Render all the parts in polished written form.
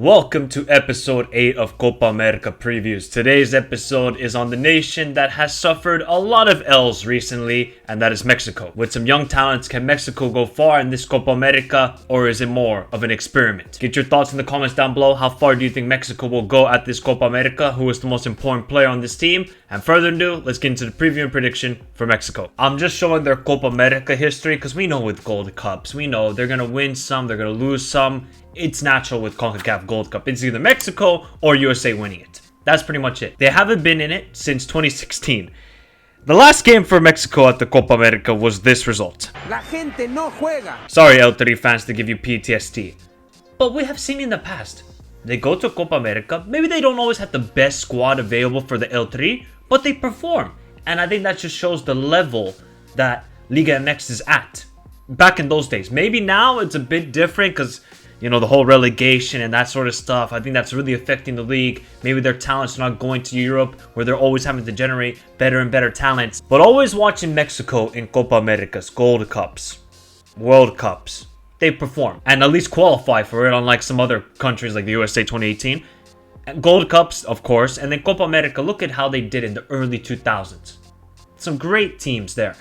Welcome to episode 8 of Copa America previews. Today's episode is on the nation that has suffered a lot of L's recently, and that is Mexico. With some young talents, can Mexico go far in this Copa America, or is it more of an experiment? Get your thoughts in the comments down below. How far do you think Mexico will go at this Copa America? Who is the most important player on this team? And further ado, let's get into the preview and prediction for Mexico. I'm just showing their Copa America history because we know with Gold Cups, we know they're going to win some, they're going to lose some. It's natural with CONCACAF Gold Cup. It's either Mexico or USA winning it. That's pretty much it. They haven't been in it since 2016. The last game for Mexico at the Copa America was this result. La gente no juega. Sorry, El Tri fans, to give you PTSD. But we have seen in the past. They go to Copa America. Maybe they don't always have the best squad available for the El Tri, but they perform. And I think that just shows the level that Liga MX is at. Back in those days. Maybe now it's a bit different because the whole relegation and that sort of stuff. I think that's really affecting the league. Maybe their talents are not going to Europe where they're always having to generate better and better talents. But always watching Mexico in Copa Americas, Gold Cups, World Cups, they perform and at least qualify for it, unlike some other countries like the USA 2018. Gold Cups, of course, and then Copa America. Look at how they did in the early 2000s. Some great teams there.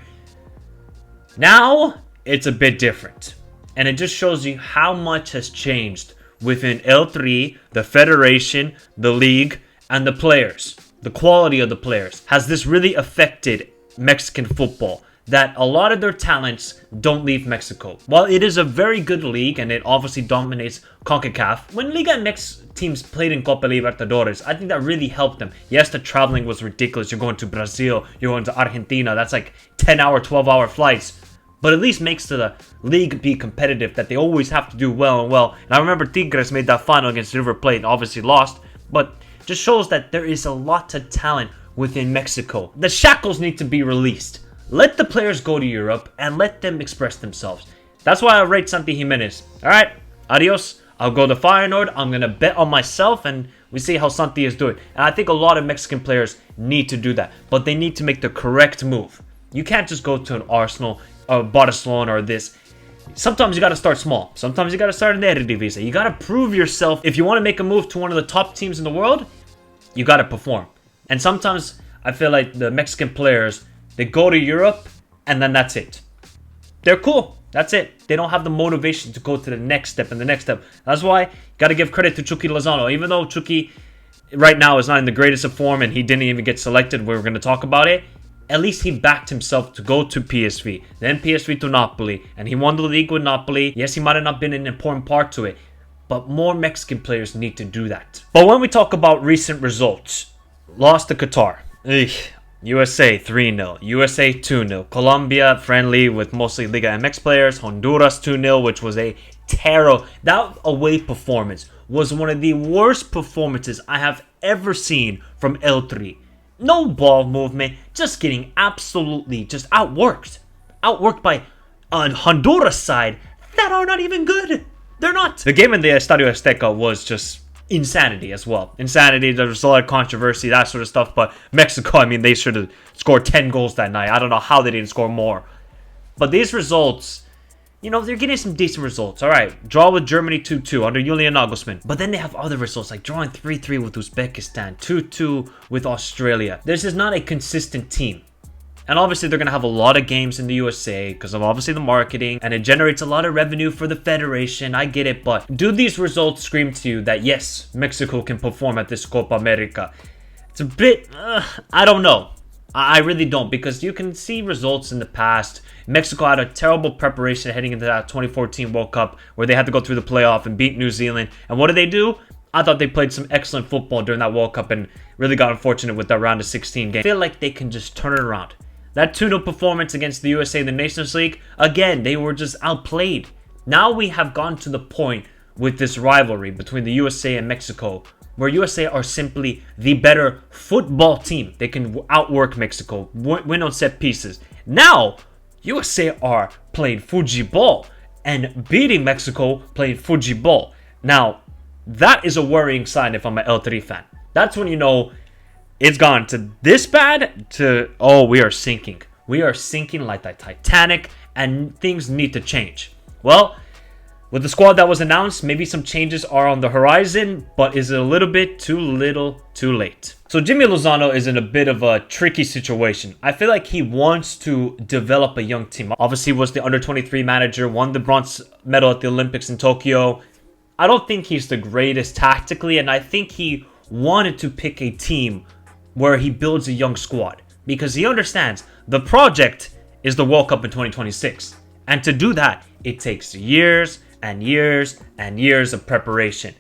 Now, it's a bit different. And it just shows you how much has changed within El Tri, the federation, the league, and the players. The quality of the players. Has this really affected Mexican football? That a lot of their talents don't leave Mexico. While it is a very good league and it obviously dominates CONCACAF, when Liga MX teams played in Copa Libertadores, I think that really helped them. Yes, the traveling was ridiculous. You're going to Brazil, you're going to Argentina. That's like 10-hour, 12-hour flights. But at least makes the league be competitive, that they always have to do well. And I remember Tigres made that final against River Plate and obviously lost. But just shows that there is a lot of talent within Mexico. The shackles need to be released. Let the players go to Europe and let them express themselves. That's why I rate Santi Jimenez. Alright, adios. I'll go to Feyenoord. I'm going to bet on myself and we see how Santi is doing. And I think a lot of Mexican players need to do that. But they need to make the correct move. You can't just go to an Arsenal or Barcelona or this. Sometimes you got to start small. Sometimes you got to start in the Eredivisie. You got to prove yourself. If you want to make a move to one of the top teams in the world, you got to perform. And sometimes I feel like the Mexican players, they go to Europe and then that's it. They're cool. That's it. They don't have the motivation to go to the next step and the next step. That's why you got to give credit to Chucky Lozano. Even though Chucky right now is not in the greatest of form and he didn't even get selected, we're going to talk about it. At least he backed himself to go to PSV, then PSV to Napoli, and he won the league with Napoli. Yes, he might have not been an important part to it, but more Mexican players need to do that. But when we talk about recent results, lost to Qatar. USA 3-0, USA 2-0, Colombia friendly with mostly Liga MX players, Honduras 2-0, which was a terrible. That away performance was one of the worst performances I have ever seen from El Tri. No ball movement, just getting absolutely just outworked. Outworked by a Honduras side that are not even good. They're not. The game in the Estadio Azteca was just insanity as well. Insanity, there was a lot of controversy, that sort of stuff. But Mexico, they should have scored 10 goals that night. I don't know how they didn't score more. But these results, they're getting some decent results. All right, draw with Germany 2-2 under Julian Nagelsmann. But then they have other results like drawing 3-3 with Uzbekistan, 2-2 with Australia. This is not a consistent team. And obviously they're going to have a lot of games in the USA because of obviously the marketing. And it generates a lot of revenue for the federation. I get it. But do these results scream to you that yes, Mexico can perform at this Copa America? It's a bit, I don't know. I really don't, because you can see results in the past. Mexico had a terrible preparation heading into that 2014 World Cup where they had to go through the playoff and beat New Zealand. And what did they do? I thought they played some excellent football during that World Cup and really got unfortunate with that round of 16 game. I feel like they can just turn it around. That 2-0 performance against the USA in the Nations League, again, they were just outplayed. Now we have gone to the point with this rivalry between the USA and Mexico where USA are simply the better football team. They can outwork Mexico, win on set pieces. Now, USA are playing football and beating Mexico playing football. Now, that is a worrying sign if I'm an El Tri fan. That's when you know it's gone to this bad to, oh, we are sinking. We are sinking like the Titanic and things need to change. Well, With the squad that was announced, maybe some changes are on the horizon, but is it a little bit too little, too late? So Jimmy Lozano is in a bit of a tricky situation. I feel like he wants to develop a young team. Obviously, he was the under-23 manager, won the bronze medal at the Olympics in Tokyo. I don't think he's the greatest tactically, and I think he wanted to pick a team where he builds a young squad because he understands the project is the World Cup in 2026. And to do that, it takes years and years and years of preparation.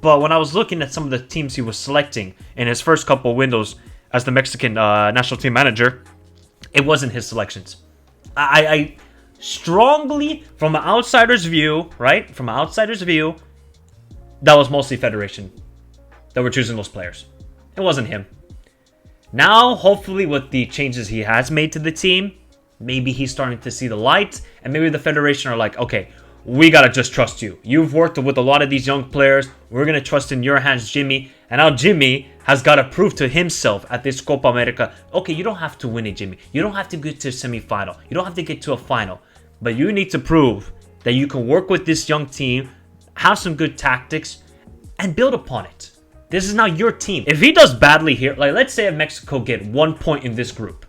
But when I was looking at some of the teams he was selecting in his first couple windows as the Mexican national team manager, it wasn't his selections. I strongly, from an outsider's view, right? From an outsider's view, that was mostly Federation that were choosing those players. It wasn't him. Now, hopefully with the changes he has made to the team, maybe he's starting to see the light, and maybe the Federation are like, okay, we gotta just trust you. You've worked with a lot of these young players. We're gonna trust in your hands, Jimmy. And now Jimmy has got to prove to himself at this Copa America, okay, you don't have to win it, Jimmy. You don't have to get to a semi-final. You don't have to get to a final. But you need to prove that you can work with this young team, have some good tactics, and build upon it. This is now your team. If he does badly here, like let's say if Mexico get 1 point in this group,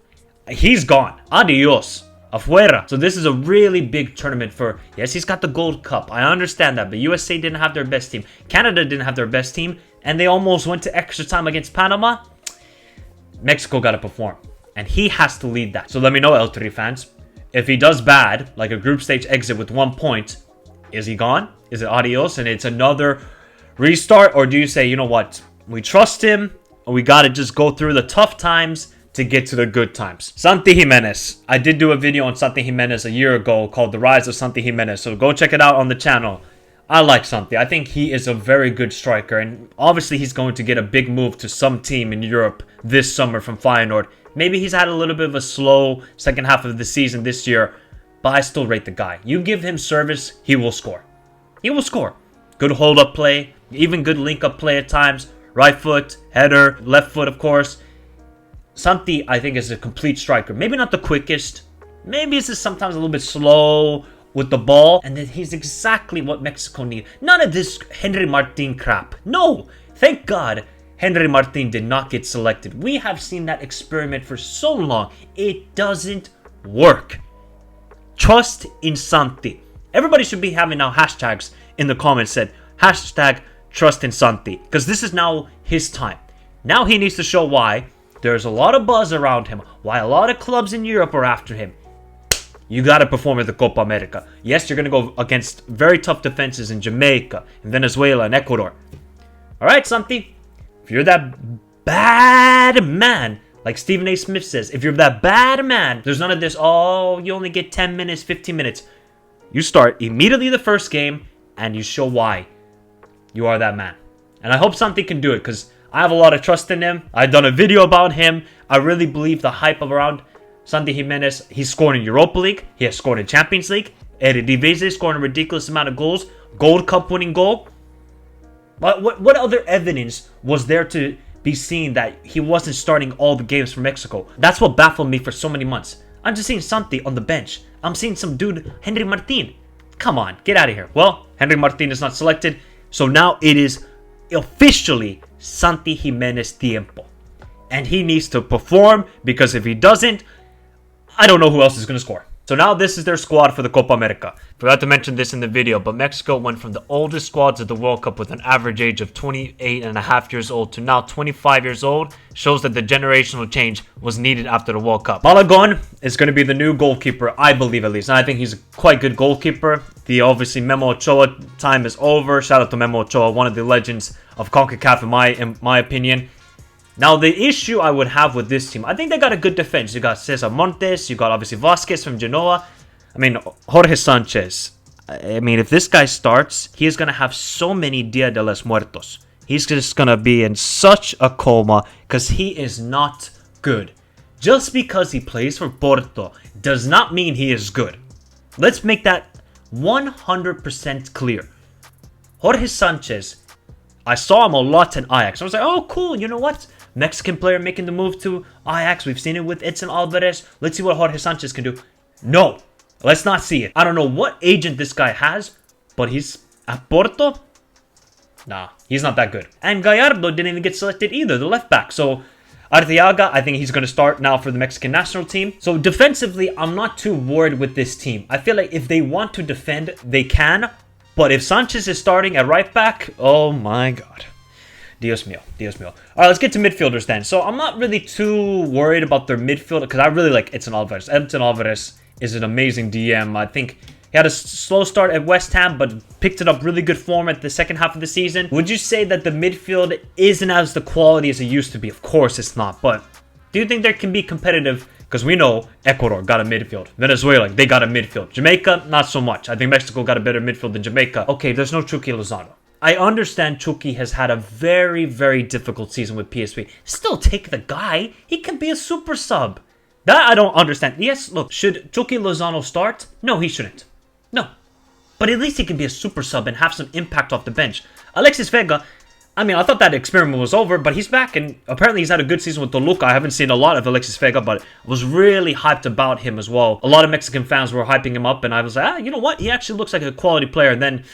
he's gone. Adios. Afuera. So this is a really big tournament for, yes, he's got the Gold Cup. I understand that, but USA didn't have their best team. Canada didn't have their best team, and they almost went to extra time against Panama. Mexico got to perform, and he has to lead that. So let me know, El Tri fans. If he does bad, like a group stage exit with 1 point, is he gone? Is it adios and it's another restart? Or do you say, you know what? We trust him, and we got to just go through the tough times to get to the good times. Santi Jimenez. I did do a video on Santi Jimenez a year ago called The Rise of Santi Jimenez. So go check it out on the channel. I like Santi. I think he is a very good striker. And obviously he's going to get a big move to some team in Europe this summer from Feyenoord. Maybe he's had a little bit of a slow second half of the season this year. But I still rate the guy. You give him service, he will score. He will score. Good hold-up play. Even good link-up play at times. Right foot, header, left foot of course. Santi, I think, is a complete striker. Maybe not the quickest. Maybe it's just sometimes a little bit slow with the ball. And then he's exactly what Mexico needs. None of this Henry Martin crap. No! Thank God Henry Martin did not get selected. We have seen that experiment for so long. It doesn't work. Trust in Santi. Everybody should be having now hashtags in the comments said, hashtag trust in Santi. Because this is now his time. Now he needs to show why. There's a lot of buzz around him. Why a lot of clubs in Europe are after him. You got to perform at the Copa America. Yes, you're going to go against very tough defenses in Jamaica, in Venezuela, and Ecuador. All right, Santi. If you're that bad man, like Stephen A. Smith says, if you're that bad man, there's none of this, oh, you only get 10 minutes, 15 minutes. You start immediately the first game, and you show why you are that man. And I hope Santi can do it, because I have a lot of trust in him. I've done a video about him. I really believe the hype around Santi Jimenez. He's scored in Europa League. He has scored in Champions League. Eredivisie, scoring a ridiculous amount of goals. Gold Cup winning goal. What other evidence was there to be seen that he wasn't starting all the games for Mexico? That's what baffled me for so many months. I'm just seeing Santi on the bench. I'm seeing some dude, Henry Martin. Come on, get out of here. Well, Henry Martin is not selected. So now it is officially Santi Jimenez tiempo. And he needs to perform, because if he doesn't, I don't know who else is going to score. So now this is their squad for the Copa America. Forgot to mention this in the video, but Mexico went from the oldest squads of the World Cup with an average age of 28.5 years old to now 25 years old. Shows that the generational change was needed after the World Cup. Malagon is going to be the new goalkeeper, I believe at least. And I think he's a quite good goalkeeper. The obviously Memo Ochoa time is over. Shout out to Memo Ochoa, one of the legends of CONCACAF in my opinion. Now, the issue I would have with this team, I think they got a good defense. You got Cesar Montes, you got obviously Vasquez from Genoa. I mean, Jorge Sanchez. I mean, if this guy starts, he is going to have so many Dia de los Muertos. He's just going to be in such a coma because he is not good. Just because he plays for Porto does not mean he is good. Let's make that 100% clear. Jorge Sanchez, I saw him a lot in Ajax. I was like, oh, cool, you know what? Mexican player making the move to Ajax. We've seen it with Edson Alvarez. Let's see what Jorge Sanchez can do. No, let's not see it. I don't know what agent this guy has. But he's at Porto? Nah, he's not that good. And Gallardo didn't even get selected either, the left back. So Arteaga, I think he's going to start now for the Mexican national team. So defensively, I'm not too worried with this team. I feel like if they want to defend, they can. But if Sanchez is starting at right back, oh my god. Dios mío, Dios mío. Alright, let's get to midfielders then. So I'm not really too worried about their midfield because I really like Edson Alvarez. Edson Alvarez is an amazing DM. I think he had a slow start at West Ham, but picked it up really good form at the second half of the season. Would you say that the midfield isn't as the quality as it used to be? Of course it's not, but do you think they can be competitive? Because we know Ecuador got a midfield. Venezuela, they got a midfield. Jamaica, not so much. I think Mexico got a better midfield than Jamaica. Okay, there's no Chucky Lozano. I understand Chucky has had a very, very difficult season with PSV. Still take the guy. He can be a super sub. That I don't understand. Yes, look, should Chucky Lozano start? No, he shouldn't. No. But at least he can be a super sub and have some impact off the bench. Alexis Vega, I mean, I thought that experiment was over, but he's back, and apparently he's had a good season with Toluca. I haven't seen a lot of Alexis Vega, but I was really hyped about him as well. A lot of Mexican fans were hyping him up, and I was like, you know what? He actually looks like a quality player. And then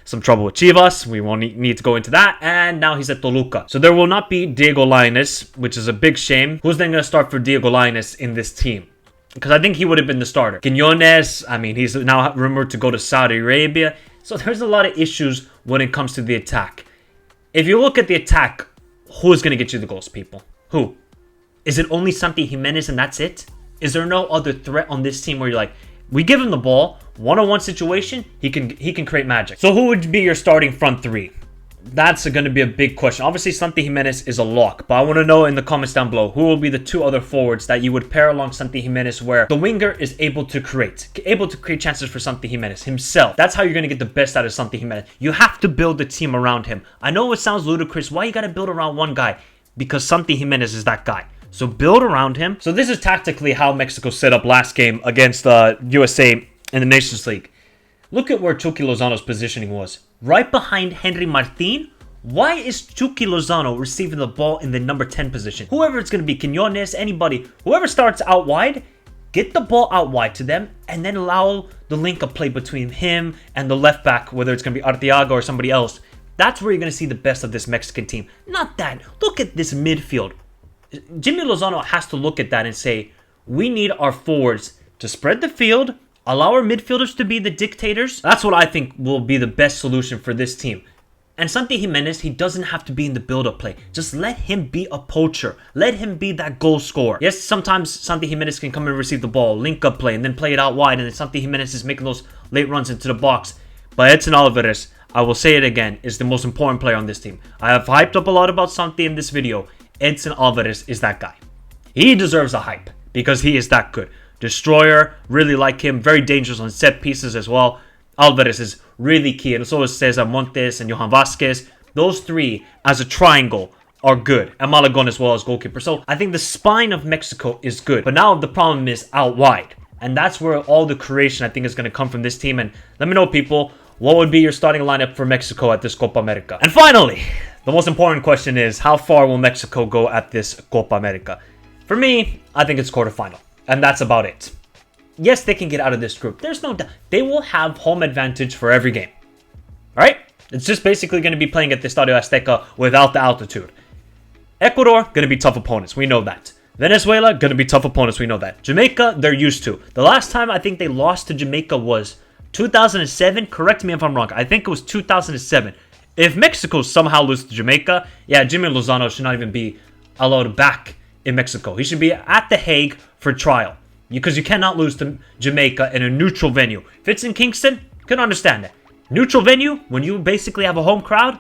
some trouble with Chivas. We won't need to go into that. And now he's at Toluca. So there will not be Diego Lainez, which is a big shame. Who's then going to start for Diego Lainez in this team? Because I think he would have been the starter. Quiñones, I mean, he's now rumored to go to Saudi Arabia. So there's a lot of issues when it comes to the attack. If you look at the attack, who's going to get you the goals, people? Who? Is it only Santi Jimenez and that's it? Is there no other threat on this team where you're like, we give him the ball, one-on-one situation, he can create magic. So who would be your starting front three? That's going to be a big question. Obviously, Santi Jimenez is a lock, but I want to know in the comments down below who will be the two other forwards that you would pair along Santi Jimenez where the winger is able to create chances for Santi Jimenez himself. That's how you're going to get the best out of Santi Jimenez. You have to build the team around him. I know it sounds ludicrous. Why you got to build around one guy? Because Santi Jimenez is that guy. So build around him. So this is tactically how Mexico set up last game against USA in the Nations League. Look at where Chucky Lozano's positioning was. Right behind Henry Martin. Why is Chucky Lozano receiving the ball in the number 10 position? Whoever it's going to be, Quiñones, anybody, whoever starts out wide, get the ball out wide to them and then allow the link-up play between him and the left back, whether it's going to be Arteaga or somebody else. That's where you're going to see the best of this Mexican team. Not that. Look at this midfield. Jimmy Lozano has to look at that and say, we need our forwards to spread the field, allow our midfielders to be the dictators. That's what I think will be the best solution for this team. And Santi Jimenez, he doesn't have to be in the build-up play. Just let him be a poacher. Let him be that goal scorer. Yes, sometimes Santi Jimenez can come and receive the ball, link-up play, and then play it out wide, and then Santi Jimenez is making those late runs into the box. But Edson Alvarez, I will say it again, is the most important player on this team. I have hyped up a lot about Santi in this video. Edson Alvarez is that guy. He deserves a hype because he is that good. Destroyer, really like him. Very dangerous on set pieces as well. Alvarez is really key. And so is Cesar Montes and Johan Vasquez. Those three as a triangle are good. And Malagon as well as goalkeeper. So I think the spine of Mexico is good. But now the problem is out wide. And that's where all the creation I think is going to come from this team. And let me know, people, what would be your starting lineup for Mexico at this Copa America? And finally, the most important question is, how far will Mexico go at this Copa America? For me, I think it's quarterfinal. And that's about it. Yes, they can get out of this group. There's no doubt. They will have home advantage for every game. Alright? It's just basically going to be playing at the Estadio Azteca without the altitude. Ecuador, going to be tough opponents. We know that. Venezuela, going to be tough opponents. We know that. Jamaica, they're used to. The last time I think they lost to Jamaica was 2007. Correct me if I'm wrong. I think it was 2007. If Mexico somehow loses to Jamaica, yeah, Jimmy Lozano should not even be allowed back in Mexico. He should be at The Hague for trial. Because you cannot lose to Jamaica in a neutral venue. If it's in Kingston, can understand that. Neutral venue, when you basically have a home crowd,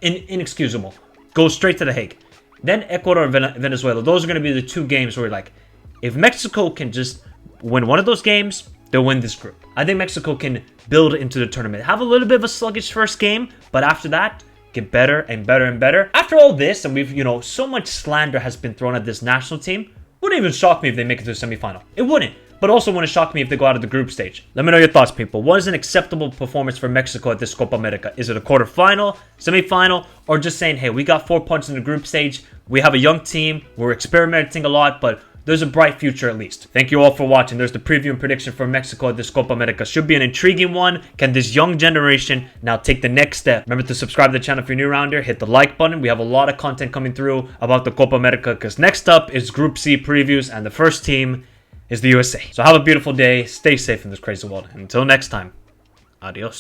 inexcusable. Go straight to The Hague. Then Ecuador and Venezuela. Those are going to be the two games where, like, if Mexico can just win one of those games, they'll win this group. I think Mexico can build into the tournament. Have a little bit of a sluggish first game, but after that, get better and better and better. After all this, and we've, so much slander has been thrown at this national team, wouldn't even shock me if they make it to the semifinal. It wouldn't. But also wouldn't shock me if they go out of the group stage. Let me know your thoughts, people. What is an acceptable performance for Mexico at this Copa America? Is it a quarterfinal, semifinal, or just saying, hey, we got 4 points in the group stage. We have a young team. We're experimenting a lot, but there's a bright future at least. Thank you all for watching. There's the preview and prediction for Mexico at this Copa America. Should be an intriguing one. Can this young generation now take the next step? Remember to subscribe to the channel if you're new around here. Hit the like button. We have a lot of content coming through about the Copa America because next up is Group C previews and the first team is the USA. So have a beautiful day. Stay safe in this crazy world. Until next time, adios.